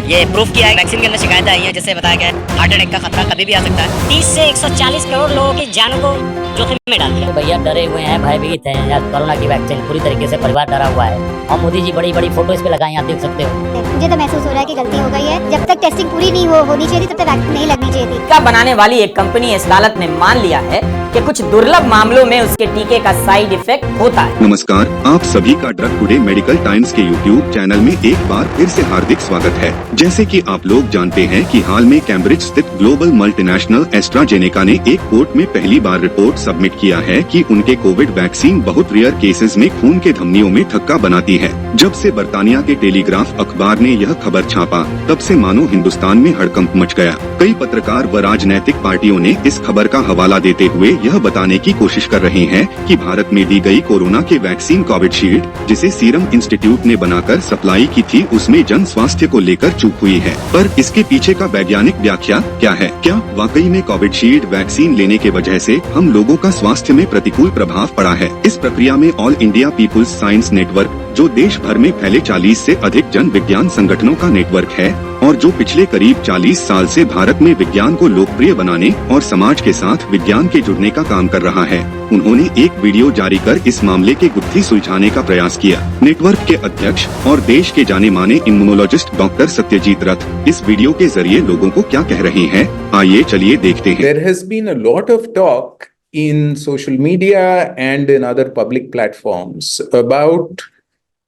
ये प्रूफ किया है, वैक्सीन के अंदर शिकायतें आई हैं जिससे बताया गया है हार्ट अटैक का खतरा कभी भी आ सकता है। 30 से 140 करोड़ लोगों की जानों को जोखिम में डाल दिया। तो भैया डरे हुए हैं, भयभीत हैं यार। कोरोना की वैक्सीन पूरी तरीके से परिवार डरा हुआ है। और मोदी जी बड़ी बड़ी फोटो इस पे लगाई, आप देख सकते हो। मुझे तो महसूस हो रहा है कि गलती हो गई है। जब तक टेस्टिंग पूरी नहीं होनी चाहिए थी तब तक वैक्सीन नहीं लगनी चाहिए थी। टीका बनाने वाली एक कंपनी इस अदालत ने मान लिया है कि कुछ दुर्लभ मामलों में उसके टीके का साइड इफेक्ट होता है। नमस्कार, आप सभी का ड्रग टुडे मेडिकल टाइम्स के यूट्यूब चैनल में एक बार फिर से हार्दिक स्वागत है। जैसे कि आप लोग जानते हैं कि हाल में कैम्ब्रिज स्थित ग्लोबल मल्टीनेशनल एस्ट्राजेनेका ने एक कोर्ट में पहली बार रिपोर्ट सबमिट किया है कि उनके कोविड वैक्सीन बहुत रेयर केसेस में खून के धमनियों में थक्का बनाती है। जब से बर्तानिया के टेलीग्राफ अखबार ने यह खबर छापा, तब से मानो हिंदुस्तान में हड़कंप मच गया। कई पत्रकार व राजनैतिक पार्टियों ने इस खबर का हवाला देते हुए यह बताने की कोशिश कर रहे हैं कि भारत में दी गई कोरोना के वैक्सीन कोविशील्ड, जिसे सीरम इंस्टीट्यूट ने बनाकर सप्लाई की थी, उसमें जन स्वास्थ्य को लेकर चूक हुई है। पर इसके पीछे का वैज्ञानिक व्याख्या क्या है? क्या वाकई में कोविशील्ड वैक्सीन लेने के वजह से हम लोगों का स्वास्थ्य में प्रतिकूल प्रभाव पड़ा है? इस प्रक्रिया में All India People's Science Network, जो देश भर में फैले 40 से अधिक जन विज्ञान संगठनों का नेटवर्क है और जो पिछले करीब 40 साल से भारत में विज्ञान को लोकप्रिय बनाने और समाज के साथ विज्ञान के जुड़ने का काम कर रहा है, उन्होंने एक वीडियो जारी कर इस मामले की गुत्थी सुलझाने का प्रयास किया। नेटवर्क के अध्यक्ष और देश के जाने माने इम्यूनोलॉजिस्ट डॉक्टर सत्यजीत रथ इस वीडियो के जरिए लोगों को क्या कह रहे हैं, आइए चलिए देखते हैं। There has been a lot of talk in social media and in other public platforms about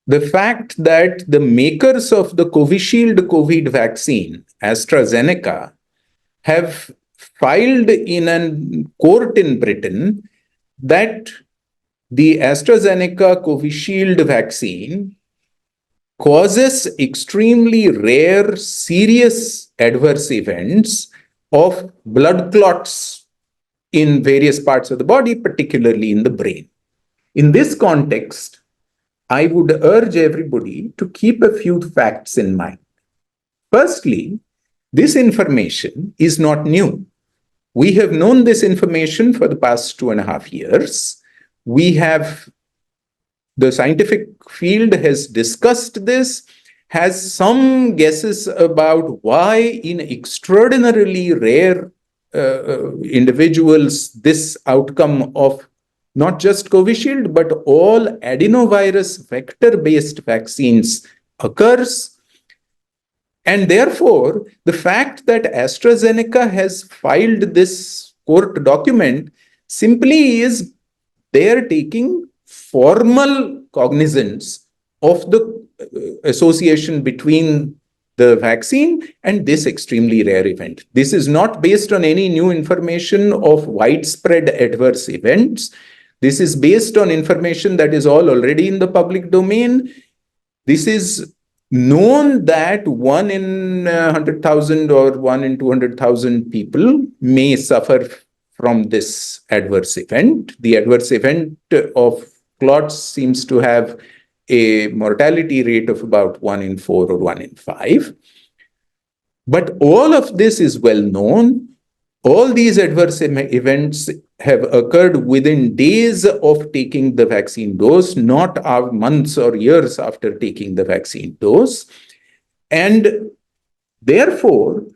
the fact that the makers of the Covishield COVID vaccine, AstraZeneca, have filed in a court in Britain that the AstraZeneca Covishield vaccine causes extremely rare, serious adverse events of blood clots in various parts of the body, particularly in the brain. In this context, I would urge everybody to keep a few facts in mind. Firstly, this information is not new. We have known this information for the past 2.5 years. The scientific field has discussed this, has some guesses about why in extraordinarily rare individuals this outcome of not just Covishield, but all adenovirus vector-based vaccines occurs. And therefore, the fact that AstraZeneca has filed this court document simply is they are taking formal cognizance of the association between the vaccine and this extremely rare event. This is not based on any new information of widespread adverse events. This is based on information that is all already in the public domain. This is known that 1 in 100,000 or 1 in 200,000 people may suffer from this adverse event. The adverse event of clots seems to have a mortality rate of about 1 in 4 or 1 in 5. But all of this is well known. All these adverse events have occurred within days of taking the vaccine dose, not months or years after taking the vaccine dose. And therefore,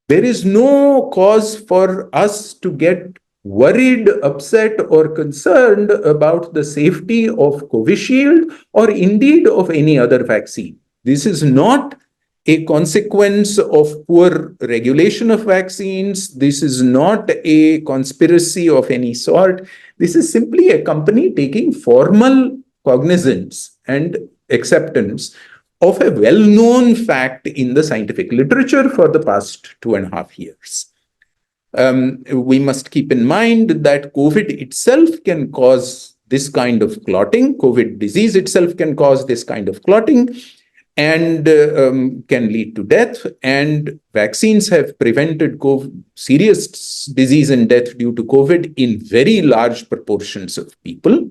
there is no cause for us to get worried, upset, or concerned about the safety of Covishield or indeed of any other vaccine. This is not a consequence of poor regulation of vaccines. This is not a conspiracy of any sort. This is simply a company taking formal cognizance and acceptance of a well-known fact in the scientific literature for the past 2.5 years. We must keep in mind that COVID itself can cause this kind of clotting. COVID disease itself can cause this kind of clotting and can lead to death. And vaccines have prevented serious disease and death due to COVID in very large proportions of people.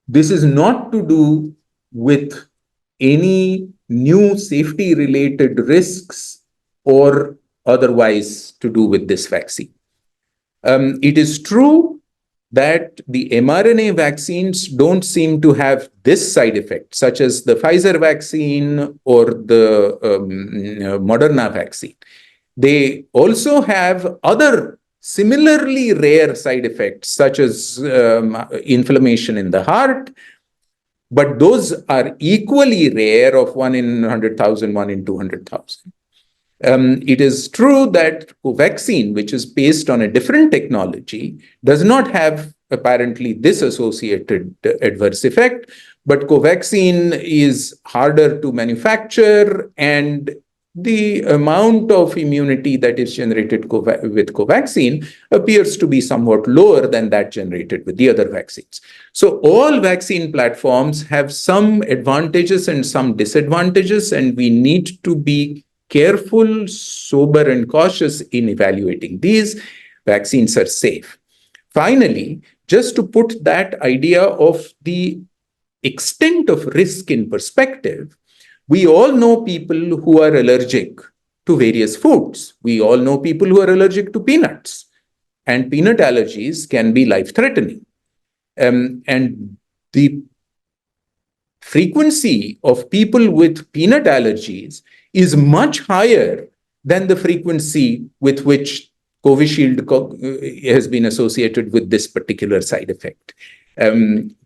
This is not to do with any new safety-related risks or otherwise to do with this vaccine. It is true that the mRNA vaccines don't seem to have this side effect, such as the Pfizer vaccine or the Moderna vaccine. They also have other similarly rare side effects, such as inflammation in the heart, but those are equally rare, of 1 in 100,000, 1 in 200,000. It is true that Covaxin, which is based on a different technology, does not have apparently this associated adverse effect, but Covaxin is harder to manufacture, and the amount of immunity that is generated with Covaxin appears to be somewhat lower than that generated with the other vaccines. So all vaccine platforms have some advantages and some disadvantages, and we need to be careful, sober, and cautious in evaluating these. Vaccines are safe. Finally, just to put that idea of the extent of risk in perspective, we all know people who are allergic to various foods. We all know people who are allergic to peanuts, and peanut allergies can be life-threatening. And the frequency of people with peanut allergies is much higher than the frequency with which Covishield has been associated with this particular side effect.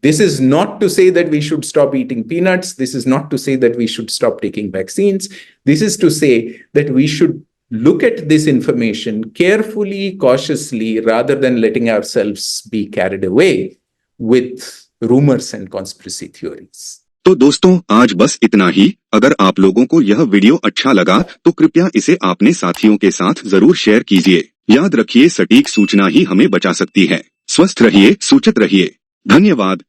This is not to say that we should stop eating peanuts. This is not to say that we should stop taking vaccines. This is to say that we should look at this information carefully, cautiously, rather than letting ourselves be carried away with rumors and conspiracy theories. तो दोस्तों आज बस इतना ही। अगर आप लोगों को यह वीडियो अच्छा लगा तो कृपया इसे अपने साथियों के साथ जरूर शेयर कीजिए। याद रखिए, सटीक सूचना ही हमें बचा सकती है। स्वस्थ रहिए, सूचित रहिए। धन्यवाद।